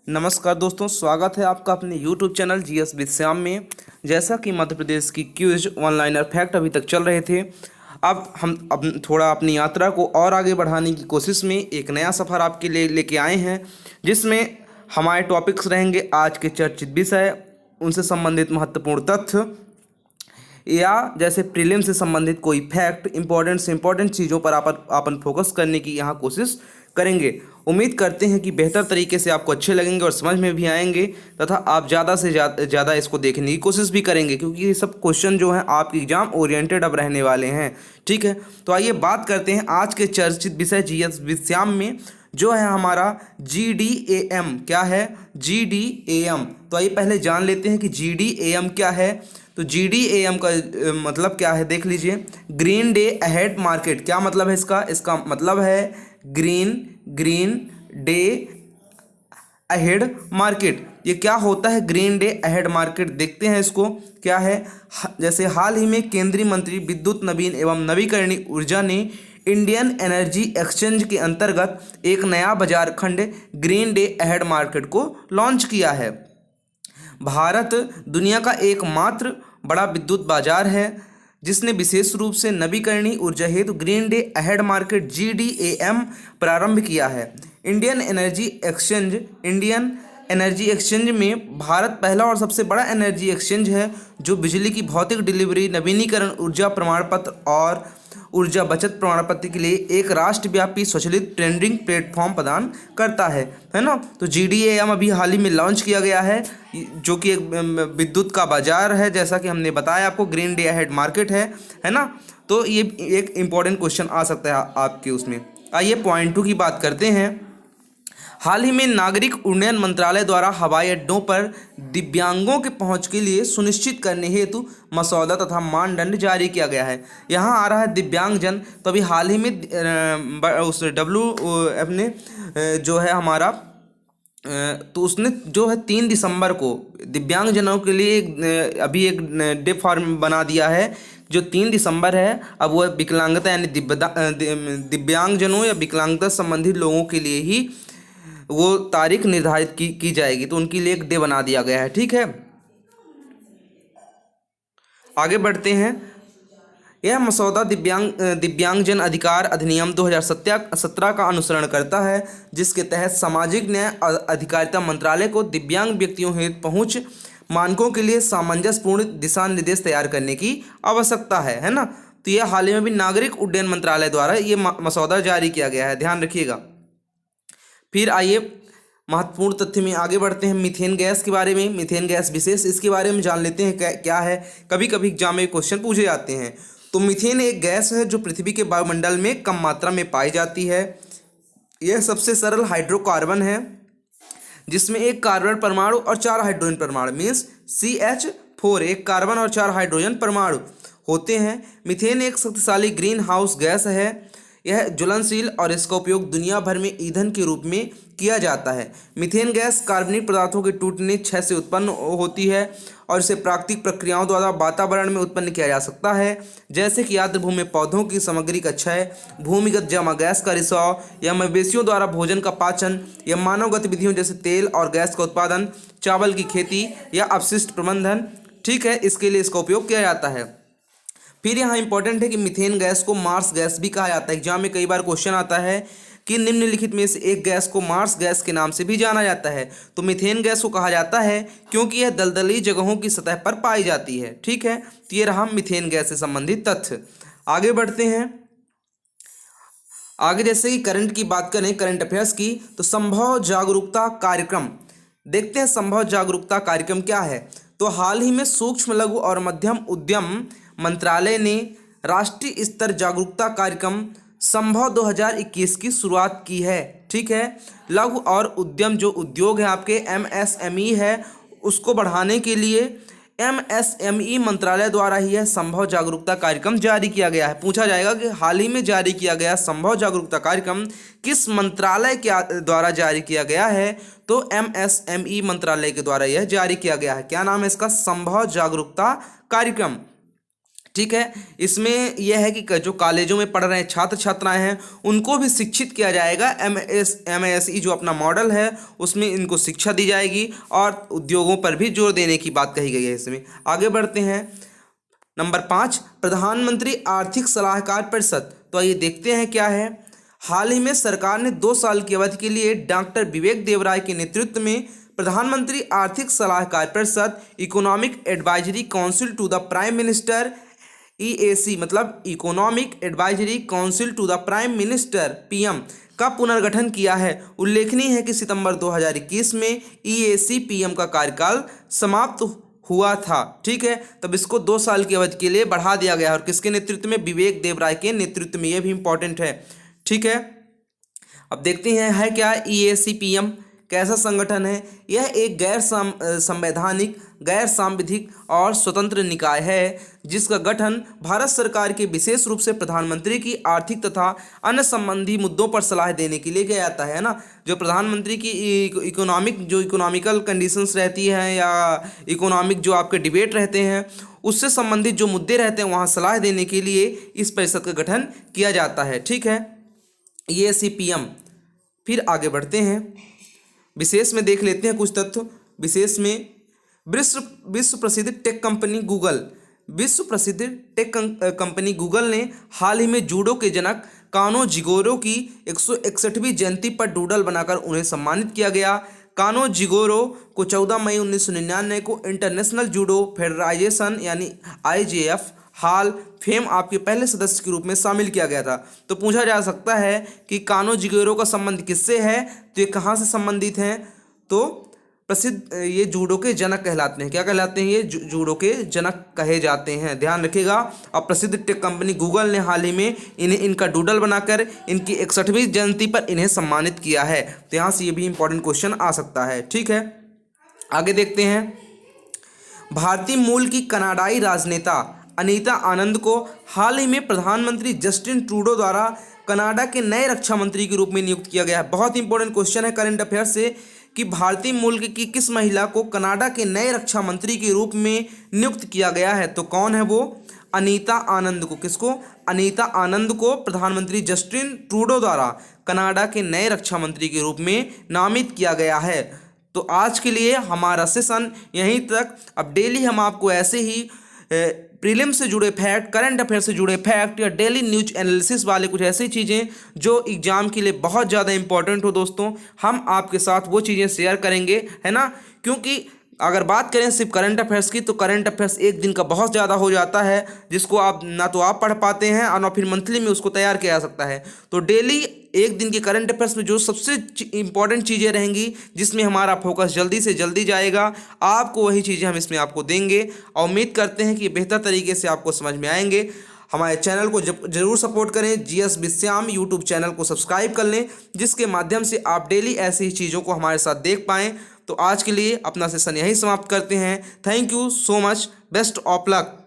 नमस्कार दोस्तों, स्वागत है आपका अपने YouTube channel GS with Shyam में। जैसा कि मध्य प्रदेश की क्विज ऑनलाइन और फैक्ट अभी तक चल रहे थे, अब हम थोड़ा अपनी यात्रा को और आगे बढ़ाने की कोशिश में एक नया सफ़र आपके लिए लेके आए हैं, जिसमें हमारे टॉपिक्स रहेंगे आज के चर्चित विषय, उनसे संबंधित महत्वपूर्ण तथ्य या जैसे प्रीलिम से संबंधित कोई फैक्ट, इंपॉर्टेंट से इंपॉर्टेंट चीज़ों पर अपन फोकस करने की यहाँ कोशिश करेंगे। उम्मीद करते हैं कि बेहतर तरीके से आपको अच्छे लगेंगे और समझ में भी आएंगे, तथा आप ज़्यादा से ज़्यादा इसको देखने की कोशिश भी करेंगे, क्योंकि ये सब क्वेश्चन जो हैं आपके एग्जाम ओरिएंटेड अब रहने वाले हैं। ठीक है, तो आइए बात करते हैं आज के चर्चित विषय जीएस विद श्याम में, जो है हमारा GDAM। क्या है GDAM? तो आइए पहले जान लेते हैं कि GDAM क्या है। तो GDAM का मतलब क्या है, देख लीजिए। Green day ahead market. क्या मतलब है इसका मतलब है ग्रीन डे अहेड मार्केट। ये क्या होता है ग्रीन डे अहेड मार्केट? देखते हैं इसको क्या है। जैसे हाल ही में केंद्रीय मंत्री विद्युत नवीन एवं नवीकरणीय ऊर्जा ने इंडियन एनर्जी एक्सचेंज के अंतर्गत एक नया बाजार खंड ग्रीन डे अहेड मार्केट को लॉन्च किया है। भारत दुनिया का एकमात्र बड़ा विद्युत बाजार है जिसने विशेष रूप से नवीकरणीय ऊर्जा हेतु green day ahead market GDAM प्रारंभ किया है। इंडियन एनर्जी एक्सचेंज में भारत पहला और सबसे बड़ा एनर्जी एक्सचेंज है जो बिजली की भौतिक डिलीवरी, नवीनीकरण, ऊर्जा प्रमाण पत्र और ऊर्जा बचत प्रमाण पत्र के लिए एक राष्ट्रव्यापी स्वचालित टेंडरिंग प्लेटफॉर्म प्रदान करता है ना। तो GDAM अभी हाल ही में लॉन्च किया गया है, जो कि एक विद्युत का बाजार है, जैसा कि हमने बताया आपको, ग्रीन डे अहेड मार्केट है ना। तो ये एक इम्पॉर्टेंट क्वेश्चन आ सकता है आपके उसमें। आइए पॉइंट 2 की बात करते हैं। हाल ही में नागरिक उड्डयन मंत्रालय द्वारा हवाई अड्डों पर दिव्यांगों के पहुंच के लिए सुनिश्चित करने हेतु मसौदा तथा मानदंड जारी किया गया है। यहाँ आ रहा है दिव्यांगजन। तो अभी हाल ही में उस अपने जो है हमारा तो उसने जो है 3 दिसंबर को दिव्यांगजनों के लिए अभी एक डे फॉर्म बना दिया है, जो 3 दिसंबर है। अब वह विकलांगता यानी दिव्यांगजनों या विकलांगता संबंधित लोगों के लिए ही वो तारीख निर्धारित की जाएगी, तो उनके लिए एक डे बना दिया गया है। ठीक है, आगे बढ़ते हैं। यह मसौदा दिव्यांगजन अधिकार अधिनियम 2017 का अनुसरण करता है, जिसके तहत सामाजिक न्याय और अधिकारिता मंत्रालय को दिव्यांग व्यक्तियों हेतु पहुंच मानकों के लिए सामंजस्यपूर्ण दिशा निर्देश तैयार करने की आवश्यकता है ना। तो यह हाल ही में भी नागरिक उड्डयन मंत्रालय द्वारा ये मसौदा जारी किया गया है, ध्यान रखिएगा। फिर आइए महत्वपूर्ण तथ्य में आगे बढ़ते हैं। मीथेन गैस के बारे में, मीथेन गैस विशेष, इसके बारे में जान लेते हैं क्या है। कभी कभी एग्जाम में क्वेश्चन पूछे जाते हैं। तो मीथेन एक गैस है जो पृथ्वी के वायुमंडल में कम मात्रा में पाई जाती है। यह सबसे सरल हाइड्रोकार्बन है जिसमें एक कार्बन परमाणु और 4 हाइड्रोजन परमाणु मीन्स CH4, एक कार्बन और 4 हाइड्रोजन परमाणु होते हैं। मीथेन एक शक्तिशाली ग्रीन हाउस गैस है। यह ज्वलनशील और इसका उपयोग दुनिया भर में ईंधन के रूप में किया जाता है। मीथेन गैस कार्बनिक पदार्थों के टूटने क्षय से उत्पन्न होती है और इसे प्राकृतिक प्रक्रियाओं द्वारा वातावरण में उत्पन्न किया जा सकता है, जैसे कि आर्द्रभूमि में पौधों की सामग्री का क्षय, भूमिगत जमा गैस का रिसाव, या मवेशियों द्वारा भोजन का पाचन, या मानव गतिविधियों जैसे तेल और गैस का उत्पादन, चावल की खेती या अपशिष्ट प्रबंधन। ठीक है, इसके लिए इसका उपयोग किया जाता है। फिर यहाँ इंपॉर्टेंट है कि मीथेन गैस को मार्स गैस भी कहा जाता है। एग्जाम में कई बार क्वेश्चन आता है कि निम्नलिखित में से एक गैस को मार्स गैस के नाम से भी जाना जाता है। तो मीथेन गैस को कहा जाता है क्योंकि यह दलदली जगहों की सतह पर पाई जाती है। ठीक है, तो ये रहा मीथेन गैस से संबंधित तथ्य। आगे बढ़ते हैं। आगे जैसे कि करंट की बात करें, करंट अफेयर्स की, तो संभव जागरूकता कार्यक्रम देखते हैं। संभव जागरूकता कार्यक्रम क्या है? तो हाल ही में सूक्ष्म लघु और मध्यम उद्यम मंत्रालय ने राष्ट्रीय स्तर जागरूकता कार्यक्रम संभव 2021 की शुरुआत की है। ठीक है, लघु और उद्यम जो उद्योग है आपके MSME है, उसको बढ़ाने के लिए MSME मंत्रालय द्वारा ही यह संभव जागरूकता कार्यक्रम जारी किया गया है। पूछा जाएगा कि हाल ही में जारी किया गया संभव जागरूकता कार्यक्रम किस मंत्रालय के द्वारा जारी किया गया है? तो MSME मंत्रालय के द्वारा यह जारी किया गया है। क्या नाम है इसका? संभव जागरूकता कार्यक्रम। ठीक है। इसमें यह है कि जो कॉलेजों में पढ़ रहे हैं छात्र छात्राएं हैं उनको भी शिक्षित किया जाएगा। MSE जो अपना मॉडल है उसमें इनको शिक्षा दी जाएगी और उद्योगों पर भी जोर देने की बात कही गई है। इसमें आगे बढ़ते हैं। नंबर 5, प्रधानमंत्री आर्थिक सलाहकार परिषद। तो आइए देखते हैं क्या है। हाल ही में सरकार ने 2 साल की अवधि के लिए डॉक्टर विवेक देवराय के नेतृत्व में प्रधानमंत्री आर्थिक सलाहकार परिषद, economic advisory council to the prime minister, EAC मतलब economic advisory council to the prime minister PM का पुनर्गठन किया है। उल्लेखनीय है कि सितंबर 2021 में EAC PM का कार्यकाल समाप्त हुआ था। ठीक है, तब इसको 2 साल की अवधि के लिए बढ़ा दिया गया और किसके नेतृत्व में? विवेक देवराय के नेतृत्व में। यह भी इंपॉर्टेंट है। ठीक है, अब देखते हैं है क्या EAC PM कैसा संगठन है। यह एक गैर संवैधानिक, गैर सांविधिक और स्वतंत्र निकाय है जिसका गठन भारत सरकार के विशेष रूप से प्रधानमंत्री की आर्थिक तथा अन्य संबंधी मुद्दों पर सलाह देने के लिए किया जाता है ना। जो प्रधानमंत्री की इकोनॉमिकल कंडीशंस रहती हैं या इकोनॉमिक जो आपके डिबेट रहते हैं उससे संबंधित जो मुद्दे रहते हैं वहाँ सलाह देने के लिए इस परिषद का गठन किया जाता है। ठीक है, EAC PM। फिर आगे बढ़ते हैं, विशेष में देख लेते हैं कुछ तथ्य। विशेष में विश्व प्रसिद्ध टेक कंपनी गूगल, विश्व प्रसिद्ध टेक कंपनी गूगल ने हाल ही में जूडो के जनक कानो जिगोरो की 161वीं जयंती पर डूडल बनाकर उन्हें सम्मानित किया गया। कानो जिगोरो को 14 मई 1999 को इंटरनेशनल जूडो फेडरेशन यानी IJF हाल फेम आपके पहले सदस्य के रूप में शामिल किया गया था। तो पूछा जा सकता है कि कानो जिगोरो का संबंध किससे है, तो ये कहाँ से संबंधित हैं? तो प्रसिद्ध ये जूडो के जनक कहलाते हैं। क्या कहलाते हैं? ये जूडो के जनक कहे जाते हैं, ध्यान रखिएगा। और प्रसिद्ध टेक कंपनी गूगल ने हाल ही में इनका डूडल बनाकर इनकी 61वीं जयंती पर इन्हें सम्मानित किया है। तो यहाँ से ये भी इंपॉर्टेंट क्वेश्चन आ सकता है। ठीक है, आगे देखते हैं। भारतीय मूल की कनाडाई राजनेता अनीता आनंद को हाल ही में प्रधानमंत्री जस्टिन ट्रूडो द्वारा कनाडा के नए रक्षा मंत्री के रूप में नियुक्त किया गया है। बहुत इंपॉर्टेंट क्वेश्चन है करंट अफेयर से कि भारतीय मूल की किस महिला को कनाडा के नए रक्षा मंत्री के रूप में नियुक्त किया गया है? तो कौन है वो? अनीता आनंद को। किसको? अनीता आनंद को प्रधानमंत्री जस्टिन ट्रूडो द्वारा कनाडा के नए रक्षा मंत्री के रूप में नामित किया गया है। तो आज के लिए हमारा सेशन यहीं तक। अब डेली हम आपको ऐसे ही प्रीलिम से जुड़े फैक्ट, करंट अफेयर से जुड़े फैक्ट या डेली न्यूज एनालिसिस वाले कुछ ऐसी चीज़ें जो एग्जाम के लिए बहुत ज़्यादा इंपॉर्टेंट हो दोस्तों, हम आपके साथ वो चीज़ें शेयर करेंगे, है ना। क्योंकि अगर बात करें सिर्फ करंट अफेयर्स की तो करंट अफेयर्स एक दिन का बहुत ज़्यादा हो जाता है जिसको आप ना तो आप पढ़ पाते हैं और ना फिर मंथली में उसको तैयार किया जा सकता है। तो डेली एक दिन के करंट अफेयर्स में जो सबसे इंपॉर्टेंट चीज़ें रहेंगी जिसमें हमारा फोकस जल्दी से जल्दी जाएगा, आपको वही चीज़ें हम इसमें आपको देंगे और उम्मीद करते हैं कि बेहतर तरीके से आपको समझ में आएंगे। हमारे चैनल को जरूर सपोर्ट करें। GS विश्याम यूट्यूब चैनल को सब्सक्राइब कर लें जिसके माध्यम से आप डेली ऐसी ही चीज़ों को हमारे साथ देख पाएँ। तो आज के लिए अपना सेशन यहीं समाप्त करते हैं। Thank you so much, best of luck.